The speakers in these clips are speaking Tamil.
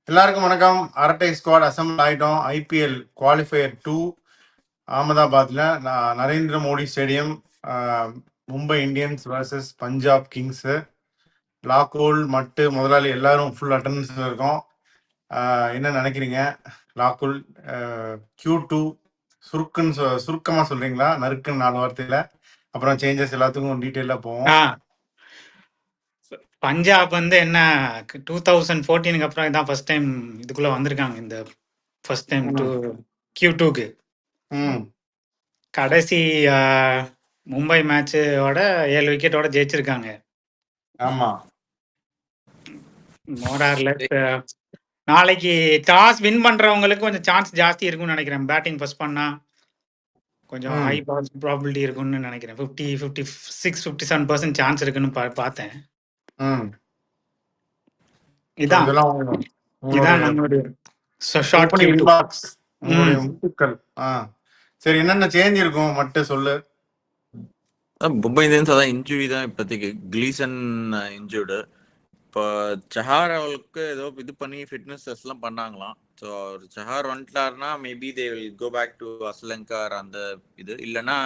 எல்லாருக்கும் வணக்கம். அரட்டை ஸ்குவாட் அசம்பிள் ஆயிட்டோம். ஐபிஎல் குவாலிஃபயர் 2 அகமதாபாத்ல Narendra Modi stadium. Mumbai Indians versus Punjab Kings. லாக்கோல் மட்டு முதலாளி எல்லாரும் ஃபுல் அட்டண்டன்ஸ்ல இருக்கோம். என்ன நினைக்கிறீங்க லாக்குல்? Q2 சுருக்கமா சொல்றீங்களா, நறுக்குன்னு 4 வார்த்தையில? அப்புறம் சேஞ்சஸ் எல்லாத்துக்கும் டீட்டெயிலா போவோம். பஞ்சாப் வந்து என்ன 2014 அப்புறம் இதான் ஃபர்ஸ்ட் டைம் இதுக்குள்ள வந்திருக்காங்க. இந்த ஃபர்ஸ்ட் டைம் Q2க்கு கடைசி மும்பை மேட்சோட 7 விக்கெட்டோட ஜெயிச்சிருக்காங்க. ஆமா, மோரார்லெஸ் நாளைக்கு டாஸ் வின் பண்றவங்களுக்கு கொஞ்சம் சான்ஸ் ஜாஸ்தி இருக்கும்னு நினைக்கிறேன். பேட்டிங் ஃபர்ஸ்ட் பண்ணா கொஞ்சம் ஹை ப்ராபபிலிட்டி இருக்கும்னு நினைக்கிறேன். 56-57% சான்ஸ் இருக்குன்னு பார்த்தேன். இதான் நம்மளுடைய ஷார்ட் இன்பாக்ஸ், உங்களுடைய முத்துக்கள். சரி, என்னென்ன சேஞ்ச் இருக்கும் மட்டும் சொல்லு. மும்பை இந்தியன்ஸ் அதான் இன்ஜுரி தான் இப்போதைக்கு. Gleeson injured. இப்போ சஹார் அவளுக்கு ஏதோ இது பண்ணி ஃபிட்னஸ் டெஸ்ட்லாம் பண்ணாங்களாம். ஸோ அவர் சஹார் வந்துட்டாருன்னா maybe they will go back to அஸ்லங்கர் அந்த இது. இல்லைன்னா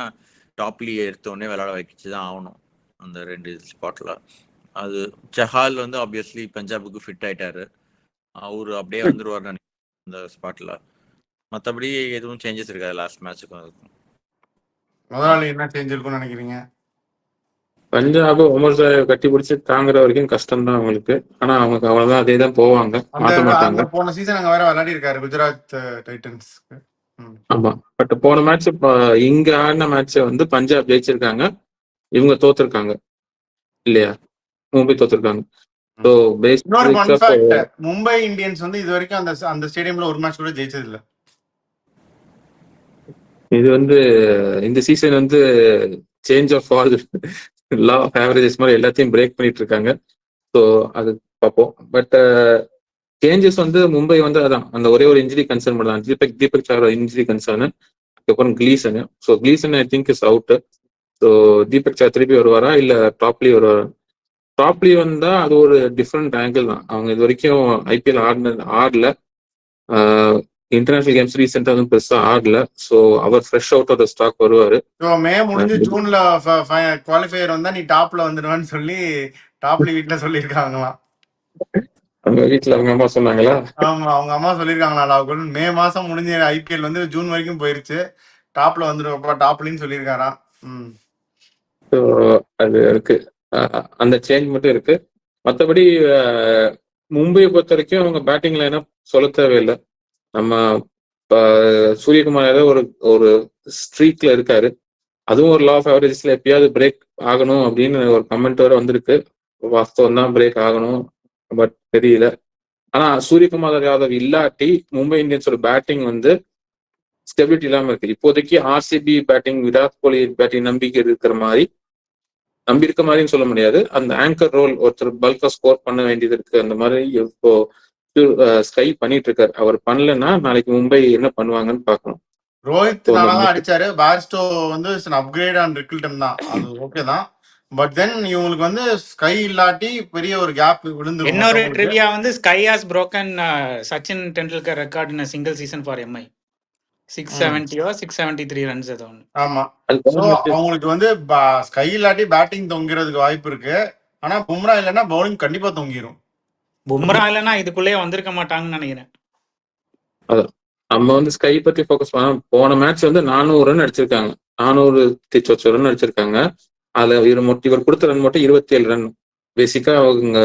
டாப்லி எடுத்தோடனே விளையாட வைக்கிச்சு தான் ஆகணும் அந்த 2 ஸ்பாட்டில். அது சஹால் வந்து ஆப்வியஸ்லி பஞ்சாபுக்கு ஃபிட் ஆயிட்டாரு. அவரு அப்படியே வந்துருவார் அந்த ஸ்பாட்டில். மற்றபடி எதுவும் சேஞ்சஸ் இருக்காது லாஸ்ட் மேட்சுக்கும் இருக்கும். முதலாளி என்ன சேஞ்ச் இருக்கும்னு நினைக்கிறீங்க? பஞ்சாப் உமர் கட்டி பிடிச்சி தாங்குற வரைக்கும் கஷ்டம் தான் அவங்களுக்கு. ஆனா அவங்க அவ்வளவுதான், அதே தான் போவாங்க, மாற்ற மாட்டாங்க. போன சீசன் அங்க வேற விளையாடி இருக்காரு குஜராத் டைட்டன்ஸ். ஆமா, பட் போன மேட்ச் இங்க ஆடின மேட்ச வந்து பஞ்சாப் ஜெயிச்சிருக்காங்க, இவங்க தோத்துருக்காங்க இல்லையா? மும்பை தோத்துருக்காங்க. மும்பை இந்தியன்ஸ் வந்து இது வரைக்கும் அந்த ஸ்டேடியம்ல ஒரு மேட்ச் கூட ஜெயிச்சது இல்ல. இது வந்து இந்த சீசன் வந்து change of all law of averages மாதிரி எல்லாத்தையும் பிரேக் பண்ணிட்டு இருக்காங்க. ஸோ அது பார்ப்போம். பட் சேஞ்சஸ் வந்து மும்பை வந்து அதான் அந்த ஒரே ஒரு இன்ஜுரி கன்சர்ன் பண்ணலாம். தீபக் சார் இன்ஜுரி கன்சர்னு, அதுக்கப்புறம் Gleeson. So Gleeson I think is out. So Deepak sir திருப்பி வருவாரா இல்ல டாப்லி வருவாரா? டாப்லி வந்தா அது ஒரு டிஃப்ரெண்ட் ஆங்கிள் தான். அவங்க இது வரைக்கும் ஐபிஎல் ஆடல, இன்டர்நேஷனல் கேம்ஸ் ரீசெண்டா வந்து பெருசா ஆடல. ஸோ அவர் fresh out of the stock வருவாரு. மே முடிஞ்சு ஜூன்ல குவாலிஃபயர் வந்தா நீ டாப்ல வந்துடுவான்னு சொல்லி டாப்லி வீட்ல சொல்லியிருக்காங்களாம். அவங்க வீட்டுல அவங்க அம்மா சொன்னாங்களா? ஆமா, அவங்க அம்மா சொல்லியிருக்காங்களா லாகுல்? மே மாசம் முடிஞ்ச ஐபிஎல் வந்து ஜூன் வரைக்கும் போயிருச்சு, டாப்ல வந்துருவப்பா டாப்லின்னு சொல்லியிருக்காராம். ஸோ அது இருக்கு, அந்த சேஞ்ச் மட்டும் இருக்கு. மற்றபடி மும்பையை பொறுத்த வரைக்கும் அவங்க பேட்டிங் லைனப் சொல்ல தேவையில்லை. நம்ம சூரியகுமார் ஏதோ ஒரு ஸ்ட்ரீக்ல இருக்காரு. அதுவும் ஒரு லா ஆஃப் ஆவரேஜஸ்ல எப்பயாவது பிரேக் ஆகணும் அப்படின்னு ஒரு கமெண்ட் வர வந்திருக்கு. வாஸ்தவம் தான், பிரேக் ஆகணும், பட் தெரியல. ஆனா சூரியகுமார் யாதவ் இல்லாட்டி மும்பை இந்தியன்ஸோட பேட்டிங் வந்து ஸ்டெபிலிட்டி இல்லாம இருக்கு. இப்போதைக்கு RCB batting, Virat Kohli batting நம்பிக்கை இருக்கிற மாதிரி, நம்பி இருக்க மாதிரின்னு சொல்ல முடியாது. அந்த ஆங்கர் ரோல் ஒருத்தர் பல்கா ஸ்கோர் பண்ண வேண்டியது இருக்கு. அந்த மாதிரி இப்போ ஸ்கை பண்ணிட்டு இருக்காரு. அவர் பண்ணலன்னா நாளைக்கு மும்பை என்ன பண்ணுவாங்கன்னு பார்க்கணும். ரோஹித் தான் அடிச்சாரு. பார்ஸ்டோ வந்து அப்கிரேட் ஆன் ரிக்கில்டன் தான், அது ஓகே தான். பட் தென் இவங்களுக்கு வந்து ஸ்கை இல்லாட்டி பெரிய ஒரு கேப் விழுந்து. இன்னொரு ட்ரிவியா வந்து sky has broken Sachin Tendulkar record in single season for Mi. 670 or 673 runs ஏதோ ஒன்று. ஆமா, அவங்களுக்கு வந்து ஸ்கை இல்லாட்டி பேட்டிங் தொங்கிறதுக்கு வாய்ப்பு இருக்கு. ஆனா பும்ரா இல்லைன்னா பவுலிங் கண்டிப்பா தொங்கிரும். பும்ரா இல்லைன்னா இதுக்குள்ளேயே வந்திருக்க மாட்டாங்கன்னு நினைக்கிறேன். அதான் நம்ம வந்து ஸ்கை பத்தி ஃபோக்கஸ் பண்ண. போன மேட்ச் வந்து 400 ரன் அடிச்சிருக்காங்க, 400 ரன் அடிச்சிருக்காங்க. அதுல இவர் கொடுத்த ரன் மட்டும் 27 ரன். பேசிக்கா அவங்க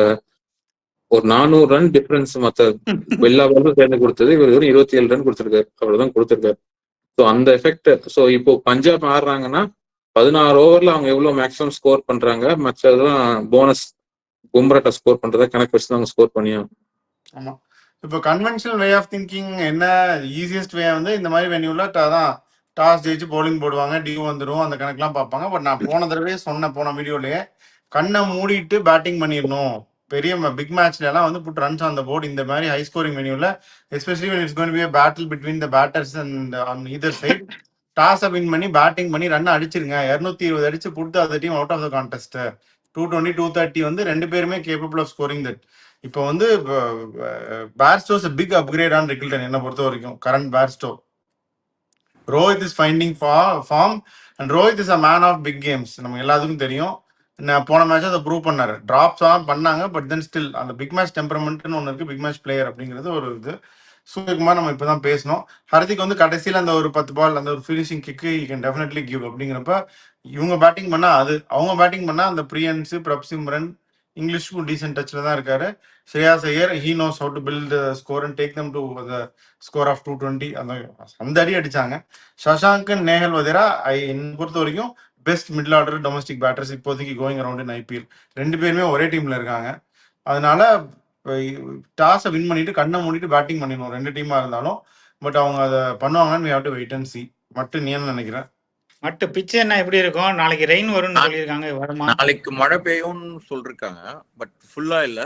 ஒரு 400 ரன் டிஃபரன்ஸ் மற்ற எல்லா பாலும் சேர்ந்து கொடுத்தது. இவர் 27 ரன் கொடுத்துருக்காரு, அவ்வளவுதான் கொடுத்துருக்காரு. ஸோ அந்த எஃபெக்ட். ஸோ இப்போ பஞ்சாப் ஆடுறாங்கன்னா 16 ஓவர்ல அவங்க எவ்வளவு மேக்ஸிமம் ஸ்கோர் பண்றாங்க, மற்றதெல்லாம் போனஸ் பும்ராட்ட ஸ்கோர் பண்றதை கணக்கு வச்சு தான் அவங்க ஸ்கோர் பண்ணியும். ஆமா, இப்போ கன்வென்ஷனல் வே ஆஃப் திங்கிங் என்ன, ஈஸியஸ்ட் வே வந்து இந்த மாதிரி வென்யூல தான் டாஸ் ஜெயிச்சு பவுலிங் போடுவாங்க, டியூ வந்துடும், அந்த கணக்கெல்லாம் பார்ப்பாங்க. பட் நான் போன தடவை சொன்னேன், போன வீடியோலயே கண்ணை மூடிட்டு பேட்டிங் பண்ணிடணும். பெரிய பிக் மேட்ச்ல எல்லாம் வந்து put runs on the board. இந்த மாதிரி ஹை ஸ்கோரிங் வென்யூல especially when it's going to be a battle between the batters and on either side, டாஸை வின் பண்ணி பேட்டிங் பண்ணி ரன் அடிச்சிருங்க. 220 அடிச்சு புட்டு அந்த team out of the contest. 220 230 வந்து 2 பேருமே கேப்பபிள் ஆஃப் ஸ்கோரிங் தட். இப்போ வந்து Bairstow's big upgrade on Rickelton என்ன பொறுத்த வரைக்கும். Current Bairstow Rohit is finding form and Rohit is a man of big games. நம்ம எல்லாத்துக்கும் தெரியும். போன மேட்ச் அதை ப்ரூவ் பண்ணாரு. டிராப்ஸ் தான் பண்ணாங்க, பட் தென் ஸ்டில் அந்த பிக் மேட்ச் டெம்பரமெண்ட்னு ஒன்று இருக்கு. பிக் மேட்ச் பிளேயர் அப்படிங்கிறது ஒரு இது. சூரியகுமார் நம்ம இப்பதான் பேசணும். ஹர்திக் வந்து கடைசியில் அந்த ஒரு 10 பால் அந்த ஒரு finishing kick you can definitely give. அப்படிங்கிறப்ப இவங்க பேட்டிங் பண்ணா அது, அவங்க பேட்டிங் பண்ணா அந்த பிரியன்ஸ் பிரப்சிம்ரன் இங்கிலீஷ்க்கும் டீசென்ட் டச்சில் தான் இருக்காரு. Shreyas Iyer he knows how to build score and take them to the score of 220. அந்த அடி அடிச்சாங்க. சஷாங்க் நேஹல் வதேரா என்னை பொறுத்த வரைக்கும் best middle order domestic batters இப்போதைக்கு கோயிங் அரவுண்ட் இன் ஐபிஎல். 2 பேருமே ஒரே டீம்ல இருக்காங்க. அதனால டாஸை வின் பண்ணிட்டு கண்ணை மூடிட்டு பேட்டிங் பண்ணிடணும் 2 டீமா இருந்தாலும். பட் அவங்க அதை பண்ணுவாங்கன்னு we have to wait and see. மட்டும் நீ என்ன நினைக்கிறேன்? மட்டு பிச்சு என்ன எப்படி இருக்கும்? நாளைக்கு ரெயின் வரும்னு சொல்லியிருக்காங்க, வருமா? நாளைக்கு மழை பெய்யும்னு சொல்லிருக்காங்க, பட் ஃபுல்லா இல்ல.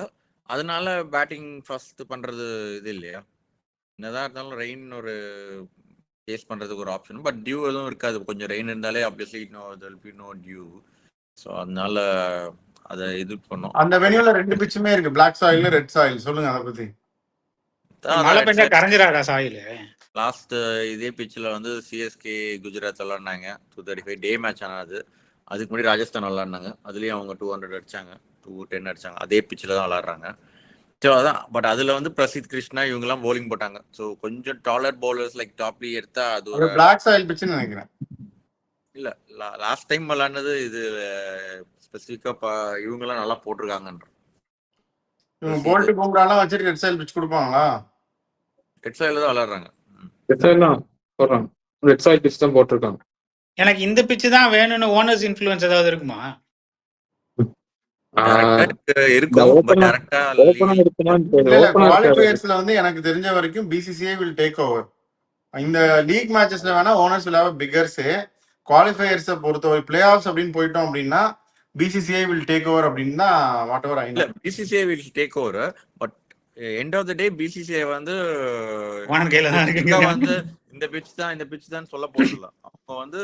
அதனால பேட்டிங் ஃபர்ஸ்ட் பண்றது இது இல்லையா? என்னதான் இருந்தாலும் ரெயின் ஒரு ஃபேஸ் பண்றதுக்கு ஒரு ஆப்ஷன். பட் டியூ எதுவும் இருக்காது. கொஞ்சம் ரெயின் இருந்தாலே ஆப்வியஸ்லி நோ டியூ. ஸோ அதனால அதை இது பண்ணும். அந்த வெனியூல 2 பிச்சுமே இருக்கு, பிளாக் சாயில் ரெட் சாயில். சொல்லுங்க அதை பத்தி. மழை பெஞ்சா கரைஞ்சிராதா சாயில்? லாஸ்ட் இதே பிச்சில் வந்து சிஎஸ்கே குஜராத் விளாட்னாங்க 235 டே மேட்ச். ஆனது அதுக்கு முன்னாடி ராஜஸ்தான் விளாட்னாங்க. அதுலேயும் அவங்க 200 அடிச்சாங்க, 210 அடிச்சாங்க. அதே பிச்சில் தான் விளாட்றாங்க. ஸோ அதான். பட் அதில் வந்து பிரசித் கிருஷ்ணா இவங்கெல்லாம் பவுலிங் போட்டாங்க. ஸோ கொஞ்சம் டாலர் பவுலர்ஸ் லைக் டாப்லி எடுத்தா அது ஒரு பிளாக் சாயில் பிச்சுன்னு நினைக்கிறேன். இல்லை, லாஸ்ட் டைம் விளாட்னது இது ஸ்பெசிஃபிக்காக இவங்கெல்லாம் நல்லா போட்டிருக்காங்கன்ற. இவங்க போல்ட் பும்ராலாம் வச்சுட்டு ரெட் சாயில் பிச் கொடுப்பாங்களா? ரெட் சாயில் தான் விளாட்றாங்க. ரெட் சாயில் தான் போடுறாங்க. ரெட் சாயில் பிச் தான் போட்டிருக்காங்க. எனக்கு இந்த பிச்சு தான் வேணும்னு ஓனர்ஸ் இன்ஃப்ளூயன்ஸ் ஏதாவது இருக்குமா? இருக்கும், பட் டைரக்டா குவாலிஃபயர்ஸ்ல வந்து எனக்கு தெரிஞ்ச வரைக்கும் பிசிசிஐ வில் டேக் ஓவர். இந்த லீக் மேட்சஸ்ல வேணா ஓனர்ஸ் வில் ஹேவ் பிகர்ஸ். குவாலிஃபயர்ஸை பொறுத்தவரை பிளே ஆஃப்ஸ் அப்படின்னு போயிட்டோம் அப்படின்னா பிசிசிஐ வில் டேக் ஓவர் அப்படின்னா வாட் எவர். இல்ல, BCCI will take over. But end of the day BCCI வந்து வந்து இந்த பிட்ச் தான் சொல்ல போறதில்ல. அவங்க வந்து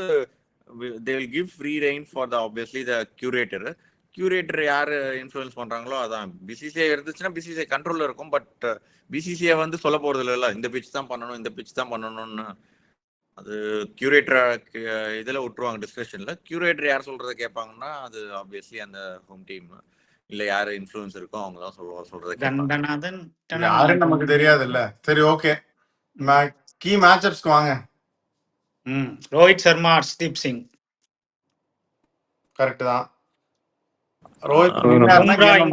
they will give free rein for the obviously the curator யாரு இன்ஃப்ளூயன்ஸ் பண்றாங்களோ அதான். பிசிசிஐ இருந்துச்சுன்னா பிசிசிஐ கண்ட்ரோல்ல இருக்கும். பட் பிசிசிஐ வந்து சொல்ல போறது இல்ல இந்த பிட்ச் தான் பண்ணணும், இந்த பிட்ச் தான் பண்ணணும்னு. அது கியூரேட்டர் இதுல விட்டுருவாங்க டிஸ்கஷன்ல. கியூரேட்டர் யார் சொல்றதை கேட்பாங்கன்னா அது ஆப்வியஸ்லி அந்த ஹோம் டீம் இல்ல யாரு இன்ஃப்ளூயன்ஸ் இருக்கோ அவங்க தான் சொல்றது யாரும் நமக்கு தெரியாது இல்ல. சரி, ஓகே. கீ மேட்சப்ஸ்க்கு வாங்க. ரோஹித் சர்மா, ஹர்ஷ்தீப் சிங். கரெக்ட் தான். ரோஹித்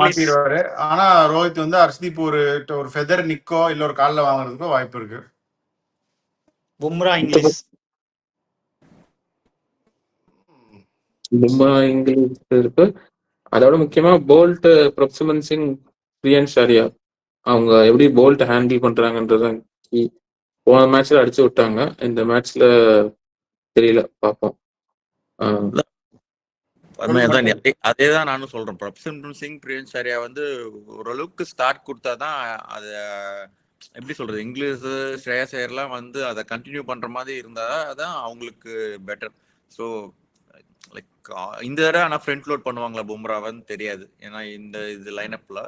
மாத்திடுவாரு. ஆனா ரோஹித் வந்து ஹர்ஷ்தீப் ஒரு ஃபெதர் நிக்கோ இல்ல ஒரு கால்ல வாங்குறதுக்கோ வாய்ப்பு இருக்கு. பும்ரா இங்கிலீஷ் இருக்கு. அதோட முக்கியமா போல்ட், பிரப்சிமன் சிங், பிரியன் ஷாரியா அவங்க எப்படி போல்ட் ஹேண்டில் பண்றாங்கன்றதான். போன மேட்ச்ல அடிச்சு விட்டாங்க, இந்த மேட்ச்ல தெரியல, பார்ப்போம். அதேதான் நானும் சொல்றேன். பிரப்சிமன் சிங், பிரியன் ஷாரியா வந்து ஓரளவுக்கு ஸ்டார்ட் கொடுத்தாதான் அது எப்படி சொல்றது, இங்கிலீஷ் ஸ்ரேயாஸ் ஐயர்லாம் வந்து அதை கண்டினியூ பண்ற மாதிரி இருந்தா அதான் அவங்களுக்கு பெட்டர். ஸோ லைக் இந்த தடவை ஆனால் ஃப்ரண்ட் லோட் பண்ணுவாங்களா பும்ராவன்னு தெரியாது, ஏன்னா இது லைனப்ல.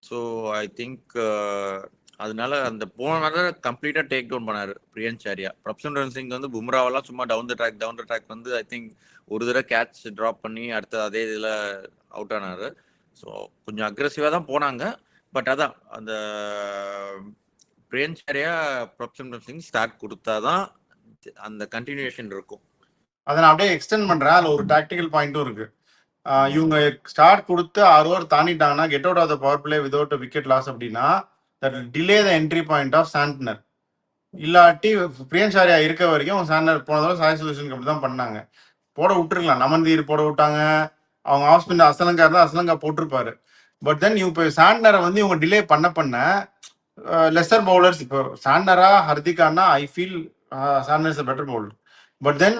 ஸோ ஐ திங்க் அதனால அந்த போன தடவை கம்ப்ளீட்டா டேக் டவுன் பண்ணாரு பிரியன் ஷாரியா. பிரப்சிமன் சிங் வந்து பும்ராவெல்லாம் சும்மா டவுன் த ட்ராக் வந்து ஐ திங்க் ஒரு தடவை கேட்ச் ட்ராப் பண்ணி அடுத்த அதே இதில் அவுட் ஆனாரு. ஸோ கொஞ்சம் அக்ரெசிவாக தான் போனாங்க. பட் அதான் அந்த பிரியன் ஷாரியா, பிரப்சிமன் சிங் ஸ்டார்ட் கொடுத்தாதான் அந்த கண்டினியூஷன் இருக்கும். அதை நான் அப்படியே எக்ஸ்டெண்ட் பண்றேன். அதுல ஒரு டாக்டிக்கல் பாயிண்ட்டும் இருக்கு. இவங்க ஸ்டார்ட் கொடுத்து 6 ஓவர் தாண்டிட்டாங்கன்னா get out of the power play without wicket loss அப்படின்னா that delay the entry point of Santner. இல்லாட்டி பிரியன் ஷாரியா இருக்க வரைக்கும் சாண்ட்னர் போன தடவை சாய் சொல்யூஷனுக்கு அப்படி தான் பண்ணாங்க. போட விட்டுருக்கலாம், நமந்தீர் போட விட்டாங்க. அவங்க ஆஃப் ஸ்பின்னர் அசலங்கா இருந்தால் அசலங்கா போட்டிருப்பாரு. பட் தென் இப்போ சாண்ட்னரை வந்து இவங்க டிலே பண்ண லெசர் பவுலர்ஸ், இப்போ சாண்ட்னரா ஹர்திகானா I feel Santner is better bowler. But then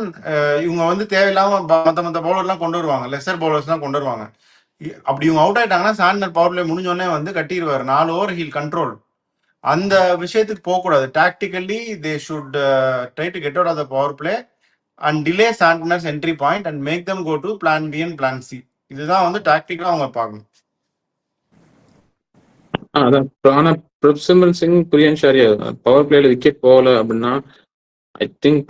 இவங்க வந்து தேவையில்லாம மற்ற பவுலர்லாம் கொண்டு வருவாங்க, லெசர் பவுலர்ஸ்லாம் கொண்டு வருவாங்க. அப்படி இவங்க அவுட் ஆயிட்டாங்கன்னா சாண்ட்னர் பவர் பிளே முடிஞ்சோடனே வந்து கட்டிடுவார். 4 ஓவர் ஹீல் கண்ட்ரோல். அந்த விஷயத்துக்கு போகக்கூடாது. Tactically they should try to get out of the power play and delay Santner's entry point and make them go to plan B and plan C. இதுதான் வந்து டாக்டிக்கலா அவங்க பார்க்கணும். அதான். ஆனா பிரப்சிமல் சிங், பிரியன் ஷாரியா பவர் பிளேல விக்கெட் போகல அப்படின்னா I think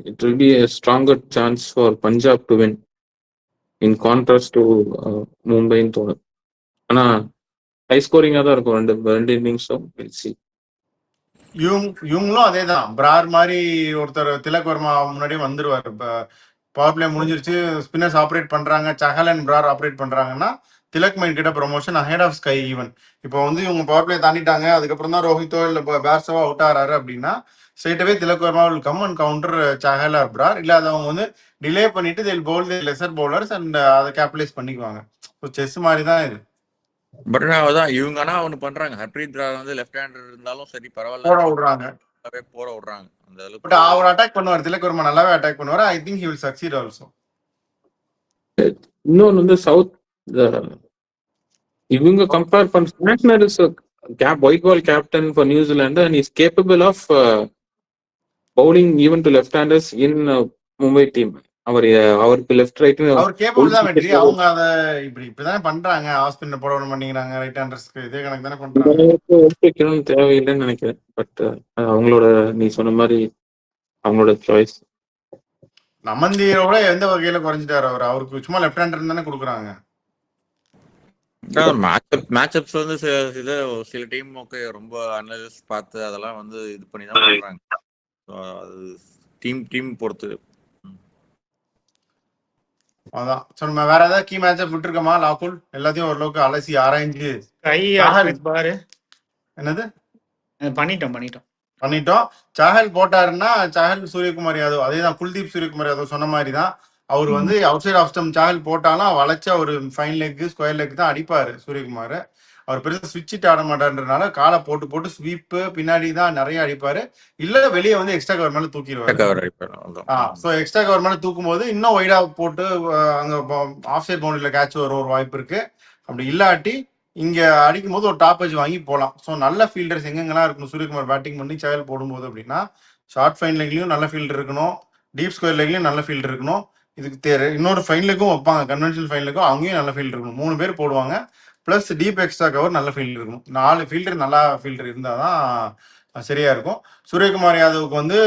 it will be a stronger chance for Punjab to win in contrast to மும்பைன்னு தோணுது. ஆனா ஹை ஸ்கோரிங்கா தான் இருக்கும் ரெண்டு இன்னிங்ஸும். இவங்களும் அதே தான். பிரார் மாதிரி ஒருத்தர் திலக் வர்மா முன்னாடியே வந்துருவாரு. பவர் பிளே முடிஞ்சிருச்சு, ஸ்பின்னர்ஸ் ஆப்ரேட் பண்றாங்க, சஹல் அண்ட் பிரார் ஆப்ரேட் பண்றாங்கன்னா திலக் மைண்ட் கிட்ட promotion ahead of SKY even. இப்போ வந்து இவங்க பவர் பிளே தாண்டிட்டாங்க, அதுக்கப்புறம் தான் ரோஹித்தோ இல்லை பேர்ஸவோ அவுட் ஆகிறாரு அப்படின்னா ஸ்ட்ரெயிட்டவே Tilak Varma will come and counter Chahal or Brar. இல்லை அதை அவங்க வந்து டிலே பண்ணிட்டு till bowl the lesser bowlers and அதை கேபிடலைஸ் பண்ணிக்குவாங்க. ஸோ செஸ் மாதிரி தான் இது. பட் அதான் இவங்க ஆனா ஒன்று பண்றாங்க. ஹர்ப்ரீத் ராவ் வந்து லெஃப்ட் ஹேண்டர் இருந்தாலும் சரி பரவாயில்ல, போட விடுறாங்க. போட விடுறாங்க. அந்த பட் அளவுக்கு அவர் அட்டாக் பண்ணுவார், திலக் வர்மா நல்லாவே அட்டாக் பண்ணுவார். I think he will succeed also. இன்னொன்று வந்து சவுத் இவங்க கம்பேர் பண்ண மேக்னர் is white ball captain for New Zealand and is capable of bowling even to left handers in Mumbai team. அவருக்கு லெஃப்ட் ரைட் அவர் கேப்பபிள் தான் வெற்றி. அவங்க அதை இப்படிதானே பண்றாங்க. ஆஃப் ஸ்பின்னர் போட விட மாட்டேங்கிறாங்க, ரைட் ஹேண்டர்ஸ்க்கு இதே கணக்கு தானே பண்றாங்க. தேவையில்லைன்னு நினைக்கிறேன். பட் அவங்களோட நீ சொன்ன மாதிரி அவங்களோட சாய்ஸ். நமந்தியோட எந்த வகையில குறைஞ்சிட்டாரு அவர்? அவருக்கு சும்மா லெஃப்ட் ஹேண்டர் தானே கொடுக்குறாங்க. மேட்சப்ஸ் வந்து சில டீம் ஓகே ரொம்ப அனலைஸ் பார்த்து அதெல்லாம் வந்து இது பண்ணி தான் பண்றாங்க. அது டீம் பொறுத்து. அதான். ஸோ நம்ம வேற ஏதாவது கீ மேட்சப் விட்டுருக்கோமா லாகுல்? எல்லாத்தையும் ஓரளவுக்கு அலசி ஆராய்ஞ்சு பாரு என்னது பண்ணிட்டோம். சஹல் போட்டாருன்னா சஹல் சூரியகுமார் யாதவ் அதே தான். குல்தீப் சூரியகுமார் யாதவ் சொன்ன மாதிரி தான். அவர் வந்து outside off stump Chahal போட்டாலும் வளைச்ச ஒரு ஃபைன் லெக் ஸ்கொயர் லெக் தான் அடிப்பாரு சூரியகுமார். அவர் பெருசாக ஸ்விட்சிட்டு ஆட மாட்டான்றதுனால காலை போட்டு ஸ்வீப்பு பின்னாடி தான் நிறைய அடிப்பாரு. இல்ல வெளியே வந்து எக்ஸ்ட்ரா கவர் மேல தூக்கிடுவாரு. ஸோ எக்ஸ்ட்ரா கவர் மேல தூக்கும் போது இன்னும் வைடா போட்டு அங்க ஆஃப் சைட் பவுண்டரியில கேட்ச் வர ஒரு வாய்ப்பு இருக்கு. அப்படி இல்லாட்டி இங்க அடிக்கும் போது ஒரு டாப் வச்சு வாங்கி போகலாம். ஸோ நல்ல ஃபீல்டர்ஸ் எங்கெங்கெல்லாம் இருக்கணும் சூரியகுமார் பேட்டிங் பண்ணி சஹல் போடும்போது அப்படின்னா ஷார்ட் ஃபைன் லெக்லயும் நல்ல ஃபீல்டர் இருக்கணும், டீப் ஸ்கொயர் லெக்லயும் நல்ல ஃபீல்டர் இருக்கணும். இதுக்கு இன்னொரு ஃபைன் லெக்கும் வைப்பாங்க, கன்வென்ஷனல் ஃபைன் லெக்கும், அங்கேயும் நல்ல ஃபீல்டர் இருக்கணும். 3 பேர் போடுவாங்க. பிளஸ் டீப் எக்ஸ்ட்ரா கவர் நல்ல ஃபீல்டர் இருக்கணும். 4 ஃபீல்டர் நல்லா ஃபீல்டர் இருந்தால் தான் சரியா இருக்கும். சூரியகுமார் யாதவுக்கு வந்து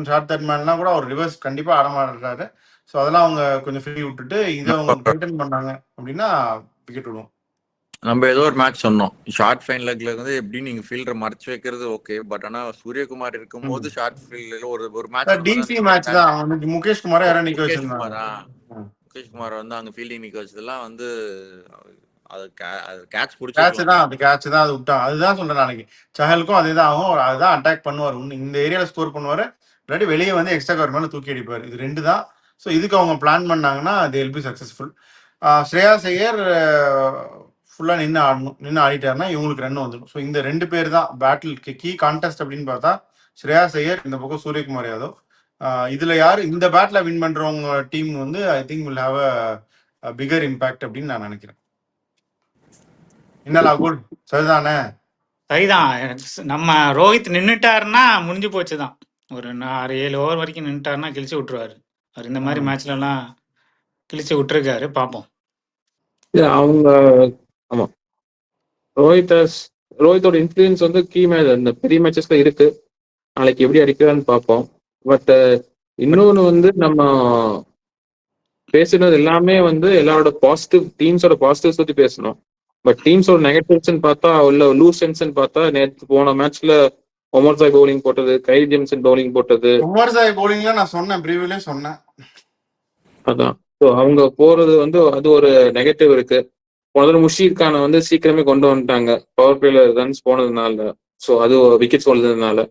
ஷார்ட் தேர்ட் மேன்லாம் கூட அவர் ரிவர்ஸ் கண்டிப்பாக ஆட மாட்டாரு. ஸோ அதெல்லாம் அவங்க கொஞ்சம் ஃப்ரீ விட்டுட்டு இதை அவங்க டைட்டன் பண்ணாங்க அப்படின்னா விக்கெட் விடுவோம். நம்ம ஏதோ ஒரு மேட்ச் சொன்னோம், ஷார்ட் ஃபைன் லெக்ல வந்து எப்படி நீங்க ஃபீல்டர் மறைச்சு வைக்கிறது ஓகே, பட் ஆனா சூரியகுமார் இருக்கும்போது ஷார்ட் ஃபீல்ட்ல ஒரு மேட்ச் டிசி மேட்ச் தான். முகேஷ் குமார் யாரோ நிக்க வச்சிருந்தாங்க. முகேஷ் குமார் வந்து அங்க ஃபீல்டிங் நிக்க வச்சதெல்லாம் வந்து அது கேட்ச் தான். அது கேட்ச் தான், அது விட்டான். அதுதான் சொல்றேன். நாளைக்கு சஹலுக்கும் அதே தான் ஆகும். அதுதான் அட்டாக் பண்ணுவார், இந்த ஏரியால ஸ்கோர் பண்ணுவாரு, இல்லாட்டி வெளியே வந்து எக்ஸ்ட்ரா கவர் மேல தூக்கி அடிப்பார். இது 2 தான். ஸோ இதுக்கு அவங்க பிளான் பண்ணாங்கன்னா they will be successful. Shreyas Iyer ஃபுல்லா நின்று ஆடிட்டாருன்னா இவங்களுக்கு ரன் வந்துடும். ஸோ இந்த 2 பேர் தான் பேட்டில் கீ கான்டெஸ்ட் அப்படின்னு பார்த்தா ஸ்ரேயாஸ் ஐயர், இந்த பக்கம் சூரியகுமார் யாதவ். இதுல யாரு இந்த பேட்ல வின் பண்றவங்க டீம் வந்து I think will have a bigger impact அப்படின்னு நான் நினைக்கிறேன். என்ன லாகுல், சரிதானே? சரிதான். நம்ம ரோஹித் நின்னுட்டாருன்னா முடிஞ்சு போச்சுதான். ஒரு 6-7 ஓவர் வரைக்கும் நின்னுட்டாருன்னா கிழிச்சு விட்டுருவாரு. அவர் இந்த மாதிரி மேட்ச்ல எல்லாம் கிழிச்சு விட்டுருக்காரு. பார்ப்போம். அவங்க ஆமா, ரோஹித்தோட இன்ஃப்ளூயன்ஸ் வந்து கீ மேட்ச் இந்த பெரிய மேட்சஸ்ல இருக்கு. நாளைக்கு எப்படி அடிக்கிறான்னு பார்ப்போம். பட் இன்னொன்னு வந்து நம்ம பேசுனது எல்லாமே வந்து எல்லாரோட பாசிட்டிவ் டீம்ஸோட பாசிட்டிவ்ஸ் பத்தி பேசணும். பட் டீம்ஸோட நெகட்டிவ்ஸ் பார்த்தா உள்ள லூசன்ஸ் பார்த்தா நேற்று போன மேட்ச்ல ஒமர் சாய் பவுலிங் போட்டது, கைல் ஜேம்சன் பவுலிங் போட்டது. ஒமர் சாய் பவுலிங்ல நான் சொன்னேன், ப்ரீவியூலயே சொன்னேன். அதான் அவங்க போறது வந்து அது ஒரு நெகட்டிவ் இருக்கு. முதல்ல முஷீர் கானை வந்து சீக்கிரமே கொண்டு வந்துட்டாங்க பவர் பிளேல ரன்ஸ் போனதுனால. ஸோ அது விக்கெட்ஸ் போனதுனால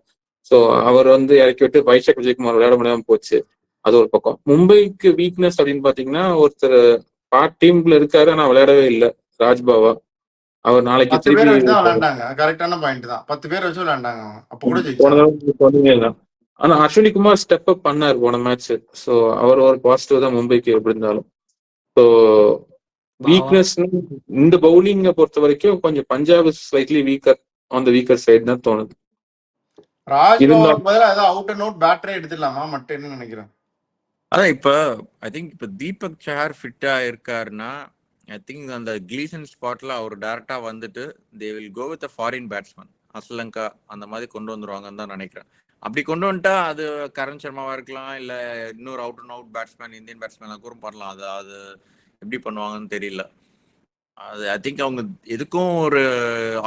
ஸோ அவர் வந்து இறக்கி விட்டு வைஷாக் விஜயகுமார் விளையாட முடியாம போச்சு. அது ஒரு பக்கம். மும்பைக்கு வீக்னஸ் அப்படின்னு பாத்தீங்கன்னா ஒருத்தர் டீம்ல இருக்காரு ஆனா விளையாடவே இல்லை, ராஜ்பாவா. அவர் நாளைக்கு 10 பேர் வச்சு தான் விளையாண்டாங்க. கரெக்டான பாயிண்ட் தான். 10 பேர் வச்சு விளையாண்டாங்க. அப்ப கூட ஜெயிச்சாங்க. ஆனா அஸ்வினி குமார் ஸ்டெப் அப் பண்ணாரு போன மேட்ச். ஸோ அவர் ஒரு பாசிட்டிவ் தான் மும்பைக்கு எப்படி இருந்தாலும். ஸோ வீக்னஸ் இந்த பவுலிங்கை பொறுத்த வரைக்கும் கொஞ்சம் Punjab slightly weaker on the weaker side தான் தோணுது. ராஜ்பாவுக்கு பதிலா ஏதோ அவுட் அண்ட் அவுட் பேட்டரே எடுத்துடலாமா மட்டும் என்ன நினைக்கிறேன். அதான் இப்ப ஐ திங்க் இப்ப தீபக் சஹார் ஃபிட்டா இருக்காருன்னா ஐ திங்க் அந்த கிளீசன் ஸ்பாட்ல அவர் டைரக்டா வந்துட்டு தே will go with foreign batsman, Sri Lanka அந்த மாதிரி கொண்டு வந்துருவாங்கன்னு தான் நினைக்கிறேன். அப்படி கொண்டு வந்துட்டா அது கரண் சர்மாவா இருக்கலாம், இல்ல இன்னொரு out and out batsman Indian batsman கூட பண்ணலாம். அது எப்படி பண்ணுவாங்கன்னு தெரியல. அது ஐ திங்க் அவங்க எதுக்கும் ஒரு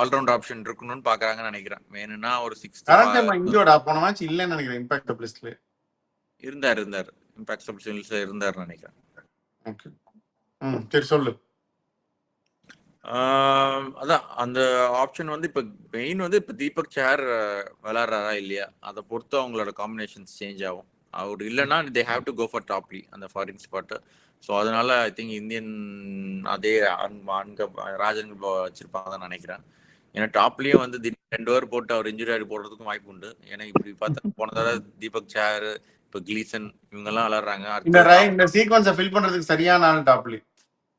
ஆல்ரவுண்ட் ஆப்ஷன் இருக்கணும்னு பாக்குறாங்கன்னு நினைக்கிறேன். வேணும்னா ஒரு கரண் சர்மா இந்தியோட போன மேட்ச் இல்லைன்னு நினைக்கிறேன் இம்பாக்ட் லிஸ்ட்ல. இருந்தார் இம்பாக்ட் சப்ஸ்டியூஷன்ஸ்ல இருந்தாருன்னு நினைக்கிறேன். ஓகே, சரி சொல்லு. அதான் அந்த ஆப்ஷன் வந்து இப்போ மெயின் வந்து இப்போ தீபக் சஹர் விளாட்றாரா இல்லையா, அதை பொறுத்து அவங்களோட காம்பினேஷன்ஸ் சேஞ்ச் ஆகும். அவர் இல்லைன்னா they have to go for Topley அந்த ஃபாரின் ஸ்பாட்டு. ஸோ அதனால ஐ திங்க் இந்தியன் அதே அங்க ராஜன் வச்சிருப்பாங்கன்னு நினைக்கிறேன். ஏன்னா டாப்லயும் வந்து 2 ஓவர் போட்டு அவர் இன்ஜுரி ஆகி போடுறதுக்கும் வாய்ப்பு உண்டு. ஏன்னா இப்படி பார்த்தா போன தடவை தீபக் சஹர், இப்போ கிளீசன் இவங்கெல்லாம் விளாட்றாங்க. இந்த சீக்வன்ஸை ஃபில் பண்றதுக்கு சரியான ஆள் டாப்லி.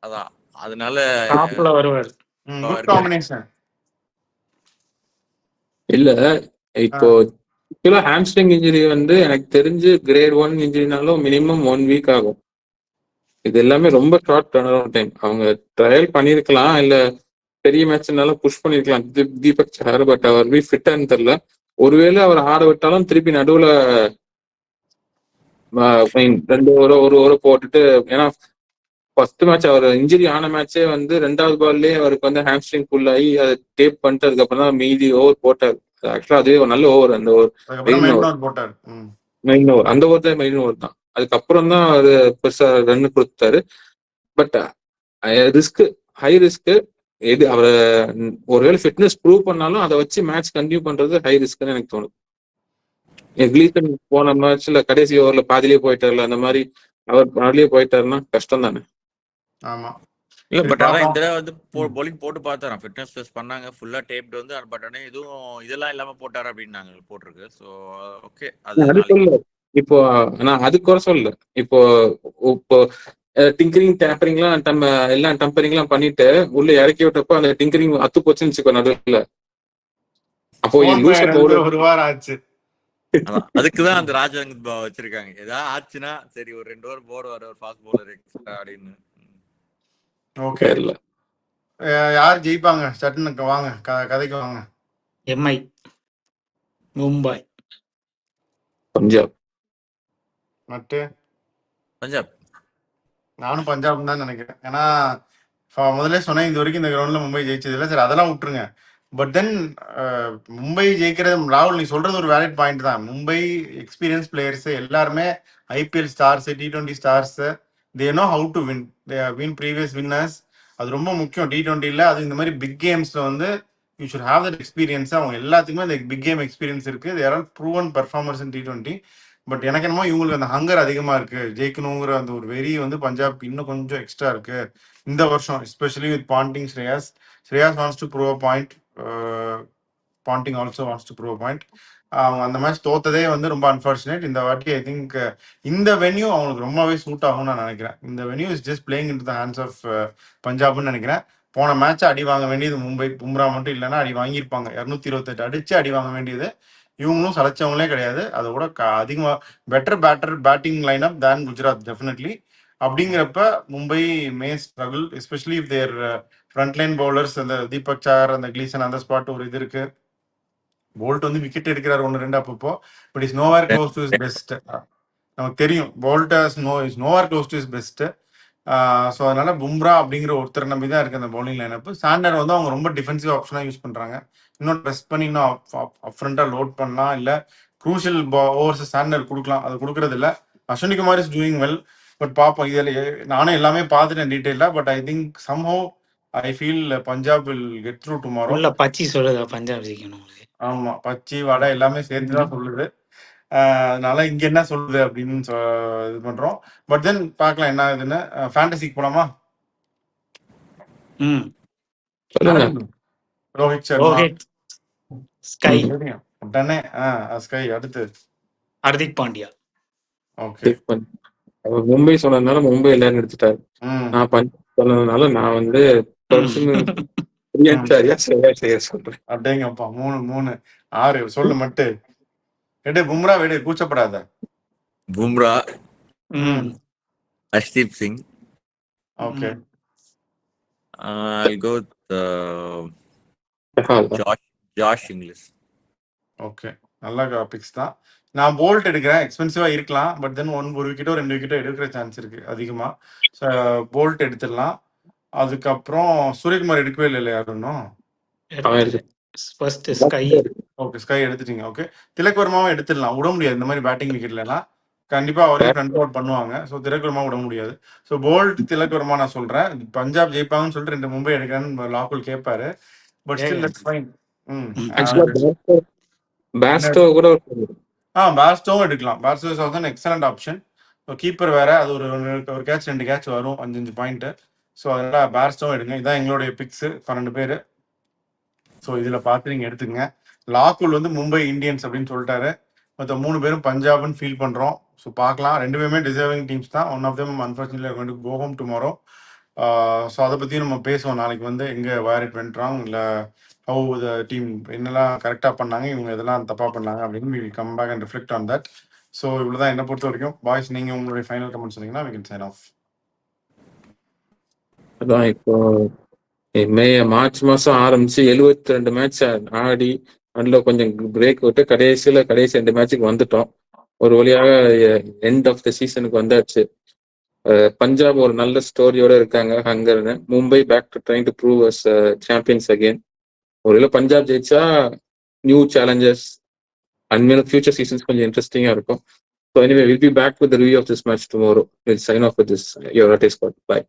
அதான் அதனால டாப்ல வருவார். Good combination. இல்ல இப்போ ஹாம்ஸ்ட்ரிங் இன்ஜுரி வந்து எனக்கு தெரிஞ்சு கிரேட் 1 இன்ஜுரினாலும் மினிமம் 1 வீக் ஆகும். இது எல்லாமே ரொம்ப ஷார்ட் டர்ன் டைம். அவங்க ட்ரையல் பண்ணிருக்கலாம், இல்ல பெரிய மேட்ச்னால புஷ் பண்ணிருக்கலாம் தீபக் சஹர். பட் அவர் ஃபிட்டான்னு தெரியல. ஒருவேளை அவர் ஆட விட்டாலும் திருப்பி நடுவுல 2 ஓவர் போட்டுட்டு, ஏன்னா ஃபர்ஸ்ட் மேட்ச் அவர் இன்ஜுரி ஆன மேட்சே வந்து 2வது பால்லயே அவருக்கு வந்து ஹாம்ஸ்ட்ரிங் புல் ஆகி அதை டேப் பண்ணிட்டு அதுக்கப்புறம் தான் மீதி ஓவர் போட்டார். ஆக்சுவலா அதுவே ஒரு நல்ல ஓவர். அந்த ஓவர் மெயின் ஓவர், அந்த ஓவர் தான் மெயின் ஓவர் தான். அதுக்கப்புறம் தான் அது பெருசா ரன் கொடுத்தாரு. But high risk. எது அவரை ஒருவேளை ஃபிட்னஸ் ப்ரூவ் பண்ணாலும் அதை வச்சு மேட்ச் கண்டினியூ பண்றது ஹை ரிஸ்க்னு எனக்கு தோணுது. கிளீசன் போன மேட்ச்ல கடைசி ஓவர்ல பாதிலேயே போயிட்டார்ல, அந்த மாதிரி அவர் பாதிலேயே போயிட்டாருன்னா கஷ்டம் தானே. ஆமா இல்ல பட் அதான் இந்த தடவை வந்து bowling போட்டு பார்த்தாராம், ஃபிட்னஸ் டெஸ்ட் பண்ணாங்க, ஃபுல்லா டேப்டு வந்து. பட் ஆனால் எதுவும் இதெல்லாம் இல்லாம போட்டாரு அப்படின்னாங்க போட்டிருக்கு. ஸோ ஓகே, அது சொல்ல இப்போ நான் அது குறை சொல்ல. இப்போ டிங்கரிங் டேப்பரிங்லாம் எல்லாம் டம்பரிங்லாம் பண்ணிட்டு உள்ள இறக்கி விட்டப்போ அந்த டிங்கரிங் அத்து போச்சுன்னு வச்சுக்கோ நடுவில். அப்போ ஒரு வாரம் ஆச்சு. அதுக்குதான் அந்த ராஜாங்க வச்சிருக்காங்க. ஏதாவது ஆச்சுன்னா சரி ஒரு 2 ஓவர் போடுவார் ஒரு ஃபாஸ்ட் பவுலர் எக்ஸ்ட்ரா அப்படின்னு. ஓகே, யார் ஜெயிப்பாங்க? சட்டுனுக்கு வாங்க, கதைக்கு வாங்க. எம்ஐ, மும்பை, பஞ்சாப். மட்டு பஞ்சாப். நானும் பஞ்சாப் தான் நினைக்கிறேன். ஏன்னா முதல்ல சொன்னேன் இது வரைக்கும் இந்த கிரவுண்ட்ல மும்பை ஜெயிச்சது இல்லை. சரி அதெல்லாம் விட்டுருங்க. பட் தென் மும்பை ஜெயிக்கிறது, ராகுல் நீ சொல்றது ஒரு வேலிட் பாயிண்ட் தான். மும்பை எக்ஸ்பீரியன்ஸ் பிளேயர்ஸ் எல்லாருமே IPL stars, T20 stars, they know how to win. They win previous winners. அது ரொம்ப முக்கியம் T20ல. அது இந்த மாதிரி பிக் கேம்ஸ்ல வந்து you should have that experience. அவங்க எல்லாத்துக்குமே அந்த பிக் கேம் எக்ஸ்பீரியன்ஸ் இருக்கு. They're all proven performers in T20. But எனக்கு என்னமோ இவங்களுக்கு அந்த ஹங்கர் அதிகமா இருக்கு, ஜெயிக்கணுங்கிற அந்த ஒரு வெறி வந்து பஞ்சாப்க்கு இன்னும் கொஞ்சம் எக்ஸ்ட்ரா இருக்கு இந்த வருஷம், especially with bonding. Shreyas wants to prove a point, bonding also wants to prove a point. அவங்க அந்த மேட்ச் தோத்ததே வந்து ரொம்ப அன்ஃபார்ச்சுனேட். இந்த வாட்டி ஐ திங்க் இந்த வென்யூ அவங்களுக்கு ரொம்பவே சூட் ஆகும்னு நான் நினைக்கிறேன். இந்த venue is just playing in the hands of பஞ்சாப்னு நினைக்கிறேன். போன மேட்ச் அடி வாங்க வேண்டியது மும்பை, பும்ரா மட்டும் இல்லைன்னா அடி வாங்கியிருப்பாங்க. 228 அடிச்சு அடி வாங்க வேண்டியது. இவங்களும் சளைச்சவங்களே கிடையாது. அதோட அதிகமாக better batting line up than Gujarat definitely. அப்படிங்கிறப்ப Mumbai may struggle, especially if their front line bowlers, அந்த தீபக் சஹர், அந்த கிளீசன், அந்த ஸ்பாட் ஒரு இது இருக்கு. போல்ட் வந்து விக்கெட் எடுக்கிறார் 1-2 அப்பப்போ. But is nowhere close to is best. நமக்கு தெரியும் Boult is nowhere close to is best. So அதனால பும்ரா அப்படிங்கிற ஒருத்தர் நம்பி தான் இருக்கு அந்த பவுலிங் லைனப். சாண்டர் வந்து அவங்க ரொம்ப டிஃபென்சிவ் ஆப்ஷனாக யூஸ் பண்றாங்க. இன்னும் ட்ரெஸ் பண்ணி இன்னும் அப்ஃப்ரண்டா லோட் பண்ணலாம், இல்லை க்ரூஷியல் ஓவர்ஸ் சாண்டர் கொடுக்கலாம். அது கொடுக்கறது இல்லை. Ashwini Kumar is doing well. But பார்ப்போம். இதில் நானும் எல்லாமே பார்த்துட்டேன் டீட்டெயிலாக. But I think somehow I feel Punjab will get through tomorrow. பச்சி சொல்லுதா பஞ்சாப் ஜெயிக்கணும்? ஆமா, பச்சி வடை எல்லாமே சேர்த்து தான் சொல்லுது. அதனால இங்க என்ன சொல்லுது அப்படின்னு இது பண்றோம். பட் தென் பார்க்கலாம் என்ன ஆகுதுன்னு. ஃபேண்டசிக்கு போலாமா? ரோஹித் சர்மா, ஸ்கை உடனே ஸ்கை. அடுத்து ஹர்திக் பாண்டியா. ஓகே, மும்பை சொன்னதுனால மும்பை எல்லாரும் எடுத்துட்டாரு. நான் பஞ்சாப் சொன்னதுனால நான் வந்து சொல்றேன். அப்படிங்கப்பா 3 6 சொல்லு மட்டு. எடு பும்ரா, விடு, கூச்சப்படாத. Bumrah, Harshdeep Singh, okay, I'll go with Chahal. Josh Inglis. Okay, நல்ல பிக்ஸ் தான். நான் போல்ட் எடுக்கிறேன். எக்ஸ்பென்சிவா இருக்கலாம், பட் தென் ஒரு விக்கெட்டோ 2 விக்கெட்டோ எடுக்கிற சான்ஸ் இருக்கு அதிகமா. ஸோ போல்ட் எடுத்துடலாம். அதுக்கப்புறம் சூரியகுமார் எடுக்கவே இல்லை யாரும் இன்னும். First sky. ஓகே, ஸ்கை எடுத்துட்டீங்க. ஓகே, திலக் வர்மாவும் எடுத்துடலாம். விட முடியாது இந்த மாதிரி பேட்டிங் விக்கெட்லாம். கண்டிப்பா அவரையும் ஃப்ரண்ட் அவுட் பண்ணுவாங்க. ஸோ திலக் வர்மா விட முடியாது. ஸோ போல்ட் திலக் வர்மா நான் சொல்றேன். பஞ்சாப் ஜெயிப்பாங்கன்னு சொல்லிட்டு 2 மும்பை எடுக்கிறேன்னு லாக்குல் கேட்பாரு. But still that's fine. Bairstow கூட பேஸ்டோவும் எடுக்கலாம். Bairstow is also excellent option. Keeper வேற, அது ஒரு கேட்ச் 2 கேட்ச் வரும், 5 பாயிண்ட். ஸோ அதனால பேஸ்டோவும் எடுங்க. இதான் எங்களுடைய பிக்ஸ் 12 பேர். ஸோ இதுல பார்த்து நீங்க எடுத்துக்கங்க. லாக்குல் வந்து மும்பை இந்தியன்ஸ் அப்படின்னு சொல்லிட்டாரு. மற்ற 3 பேரும் பஞ்சாப்னு ஃபீல் பண்றோம். ஸோ பார்க்கலாம். 2 பேருமே டிசர்விங் டீம்ஸ் தான். One of them unfortunately going to go home tomorrow. So அதை பற்றியும் நம்ம பேசுவோம் நாளைக்கு வந்து எங்கே வேர் இட் வென்ட் ராங், இல்லை ஹவு த டீம் என்னெல்லாம் கரெக்டாக பண்ணாங்க, இவங்க இதெல்லாம் தப்பாக பண்ணாங்க அப்படின்னு we will come back and reflect on that. So இவ்வளோ தான் என்னை பொறுத்த வரைக்கும். பாய்ஸ், நீங்கள் உங்களுடைய ஃபைனல் கமெண்ட் சொன்னீங்கன்னா we can sign off. அதான் இப்போ மார்ச் மாசம் ஆரம்பிச்சு 72 மேட்ச் ஆடி அதில் கொஞ்சம் பிரேக் விட்டு கடைசி 2 மேட்சுக்கு வந்துட்டோம். ஒரு வழியாக எண்ட் ஆஃப் த சீசனுக்கு வந்தாச்சு. பஞ்சாப் ஒரு நல்ல ஸ்டோரியோட இருக்காங்க ஹங்கர்னு. Mumbai back to trying to prove us champions again. ஒருவேளை பஞ்சாப் ஜெயிச்சா நியூ சேலஞ்சர்ஸ் அண்ட் மேலும் ஃபியூச்சர் சீசன்ஸ் கொஞ்சம் இன்ட்ரெஸ்டிங்கா இருக்கும். So anyway will be back with review of this match tomorrow. Will sign off with this your squad. By.